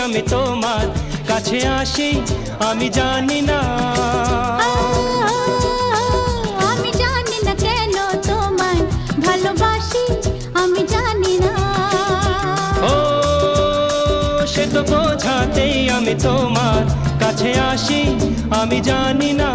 আমি তোমার কাছে আসি, আমি জানি না, আমি জানি না কেন তোমায় ভালোবাসি, আমি জানি না। ও সে তো বোঝাতেই আমি তোমার কাছে আসি, আমি জানি না।